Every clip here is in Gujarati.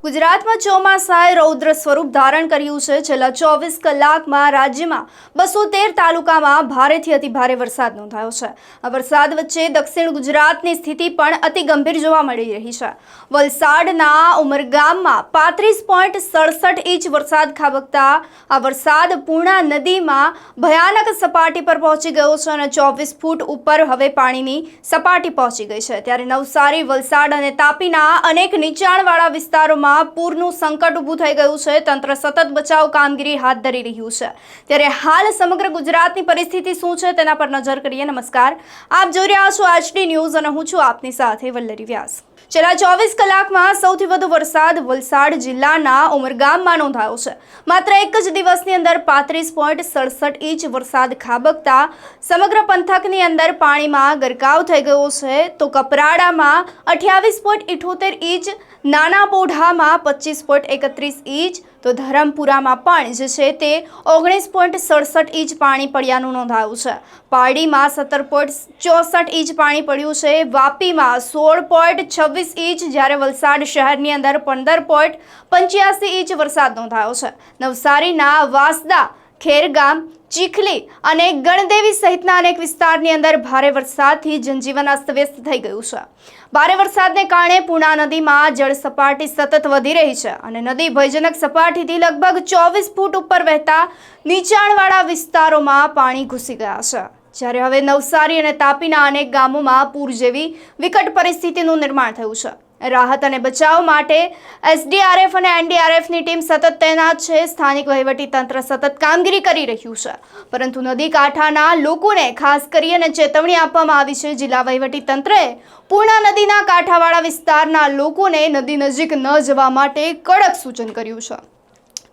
ગુજરાતમાં ચોમાસાએ રૌદ્ર સ્વરૂપ ધારણ કર્યું છે। છેલ્લા 24 કલાકમાં રાજ્યમાં 213 તાલુકામાં ભારેથી અતિભારે વરસાદ નોંધાયો છે। આ વરસાદ વચ્ચે દક્ષિણ ગુજરાતની સ્થિતિ પણ અતિ ગંભીર જોવા મળી રહી છે। વલસાડના ઉમરગામમાં 35.67 ઇંચ વરસાદ ખાબકતા આ વરસાદ પૂર્ણા નદીમાં ભયાનક સપાટી પર પહોંચી ગયો છે અને 24 ફૂટ ઉપર હવે પાણીની સપાટી પહોંચી ગઈ છે। ત્યારે નવસારી, વલસાડ અને તાપીના અનેક નીચાણવાળા વિસ્તારોમાં પૂરનું સંકટ ઊભું થઈ ગયું છે। તંત્ર સતત બચાવ કામગીરી હાથ ધરી રહ્યું છે। ત્યારે હાલ સમગ્ર ગુજરાતની પરિસ્થિતિ શું છે તેના પર નજર કરીએ। નમસ્કાર, આપ જોઈ રહ્યા છો HD ન્યૂઝ અને હું છું આપની સાથે વલ્લરી વ્યાસ। છેલ્લા 24 કલાકમાં સૌથી વધુ વરસાદ વલસાડ જિલ્લાના ઉમરગામમાં નોંધાયો છે। માત્ર એક જ દિવસની અંદર 35.67 ઇંચ વરસાદ ખાબકતા સમગ્ર પંથકની અંદર પાણીમાં ગરકાવ થઈ ગયો છે। તો કપરાડામાં 28.78 ઇંચ, નાના પોઢામાં 25.31 ઇંચ, તો ધરમપુરામાં પણ જે છે તે 19.67 ઇંચ પાણી પડ્યાનું નોંધાયું છે। પારડીમાં 17.64 ઇંચ પાણી પડ્યું છે। વાપીમાં 16.26 ઇંચ, જ્યારે વલસાડ શહેરની અંદર 15.85 ઇંચ વરસાદ નોંધાયો છે। નવસારીના વાસદા, ખેરગામ, ચીખલી અને ગણદેવી સહિતના અનેક વિસ્તારની અંદર ભારે વરસાદથી જનજીવન અસ્તવ્યસ્ત થઈ ગયું છે। ભારે વરસાદને કારણે પૂર્ણા નદીમાં જળ સપાટી સતત વધી રહી છે અને નદી ભયજનક સપાટીથી લગભગ 24 ફૂટ ઉપર વહેતા નીચાણવાળા વિસ્તારોમાં પાણી ઘૂસી ગયા છે। જ્યારે હવે નવસારી અને તાપીના અનેક ગામોમાં પૂર જેવી વિકટ પરિસ્થિતિનું નિર્માણ થયું છે। રાહત અને બચાવ માટે SDRF અને NDRFની ટીમ સતત તૈનાત છે। સ્થાનિક વહીવટીતંત્ર સતત કામગીરી કરી રહ્યું છે, પરંતુ નદી કાંઠાના લોકોને ખાસ કરીને ચેતવણી આપવામાં આવી છે। જિલ્લા વહીવટીતંત્રએ પૂર્ણા નદીના કાંઠાવાળા વિસ્તારના લોકોને નદી નજીક ન જવા માટે કડક સૂચન કર્યું છે।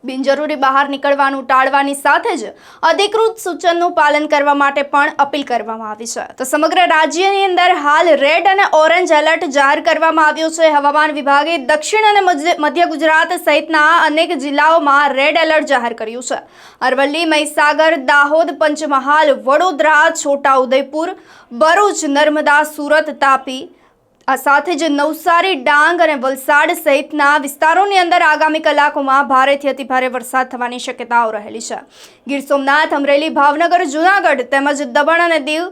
બિનજરૂરી બહાર નીકળવાનું ટાળવાની સાથે જ અધિકૃત સૂચનનું પાલન કરવા માટે પણ અપીલ કરવામાં આવી છે। તો સમગ્ર રાજ્યની અંદર હાલ રેડ અને ઓરેન્જ એલર્ટ જાહેર કરવામાં આવ્યો છે। હવામાન વિભાગે દક્ષિણ અને મધ્ય ગુજરાત સહિતના અનેક જિલ્લાઓમાં રેડ એલર્ટ જાહેર કર્યું છે। અરવલ્લી, મહીસાગર, દાહોદ, પંચમહાલ, વડોદરા, છોટાઉદેપુર, ભરૂચ, નર્મદા, સુરત, તાપી, આ સાથે જ નવસારી, ડાંગ અને વલસાડ સહિતના વિસ્તારોની અંદર આગામી કલાકોમાં ભારેથી અતિભારે વરસાદ થવાની શક્યતાઓ રહેલી છે। ગીર સોમનાથ, અમરેલી, ભાવનગર, જૂનાગઢ તેમજ દમણ અને દીવ,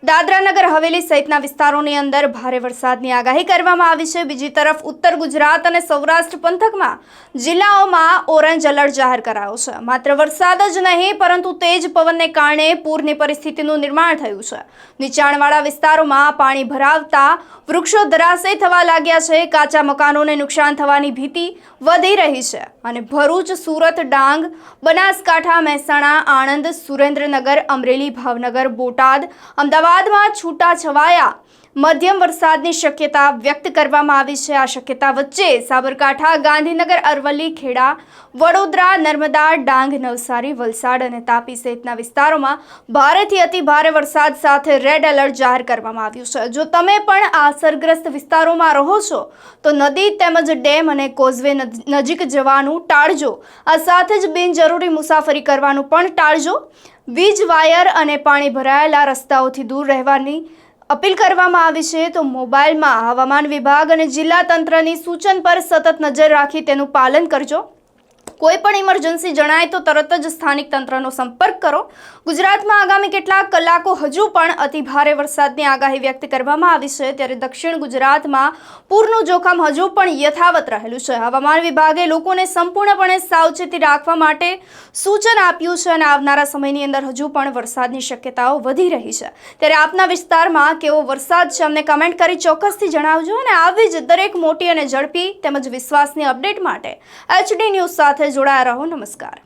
દાદરા નગર હવેલી સહિતના વિસ્તારોની અંદર ભારે વરસાદની આગાહી કરવામાં આવી છે। બીજી તરફ ઉત્તર ગુજરાત અને સૌરાષ્ટ્ર પંથકમાં જિલ્લાઓમાં ઓરેન્જ એલર્ટ જાહેર કરાયો છે। માત્ર વરસાદ જ નહીં, પરંતુ તેજ પવનને કારણે પૂરની પરિસ્થિતિનું નિર્માણ થયું છે। નીચાણવાળા વિસ્તારોમાં પાણી ભરાવતા વૃક્ષો ધરાશયી થવા લાગ્યા છે। કાચા મકાનોને નુકસાન થવાની ભીતિ વધી રહી છે અને ભરૂચ, સુરત, ડાંગ, બનાસકાંઠા, મહેસાણા, આણંદ, સુરેન્દ્રનગર, અમરેલી, ભાવનગર, બોટાદ, અમદાવાદમાં છૂટાછવાયા મધ્યમ વરસાદની શક્યતા વ્યક્ત કરવામાં આવી છે। આ શક્યતા વચ્ચે સાબરકાંઠા, ગાંધીનગર, અરવલ્લી, ખેડા, વડોદરા, નર્મદા, ડાંગ, નવસારી, વલસાડ અને તાપી સહિતના વિસ્તારોમાં ભારેથી અતિભારે વરસાદ સાથે રેડ એલર્ટ જાહેર કરવામાં આવ્યું છે। જો તમે પણ આ અસરગ્રસ્ત વિસ્તારોમાં રહો છો તો નદી તેમજ ડેમ અને કોઝવે નજીક જવાનું ટાળજો। આ સાથે જ બિનજરૂરી મુસાફરી કરવાનું પણ ટાળજો। વીજ વાયર અને પાણી ભરાયેલા રસ્તાઓથી દૂર રહેવાની અપીલ કરવામાં આવી છે। તો મોબાઈલમાં હવામાન વિભાગ અને જિલ્લા તંત્રની સૂચન પર સતત નજર રાખી તેનું પાલન કરજો। કોઈ પણ ઇમરજન્સી જણાય તો તરત જ સ્થાનિક તંત્રનો સંપર્ક કરો। ગુજરાતમાં આગામી કેટલાક કલાકો હજુ પણ અતિભારે વરસાદની આગાહી વ્યક્ત કરવામાં આવી છે। ત્યારે દક્ષિણ ગુજરાતમાં પૂરનું જોખમ હજુ પણ યથાવત રહેલું છે। હવામાન વિભાગે લોકોને સંપૂર્ણપણે સાવચેતી રાખવા માટે સૂચન આપ્યું છે અને આવનારા સમયની અંદર હજુ પણ વરસાદની શક્યતાઓ વધી રહી છે। ત્યારે આપના વિસ્તારમાં કેવો વરસાદ છે અમને કમેન્ટ કરી ચોક્કસથી જણાવજો અને આવી જ દરેક મોટી અને ઝડપી તેમજ વિશ્વાસની અપડેટ માટે HD ન્યૂઝ સાથે જોડાયા રહો। નમસ્કાર।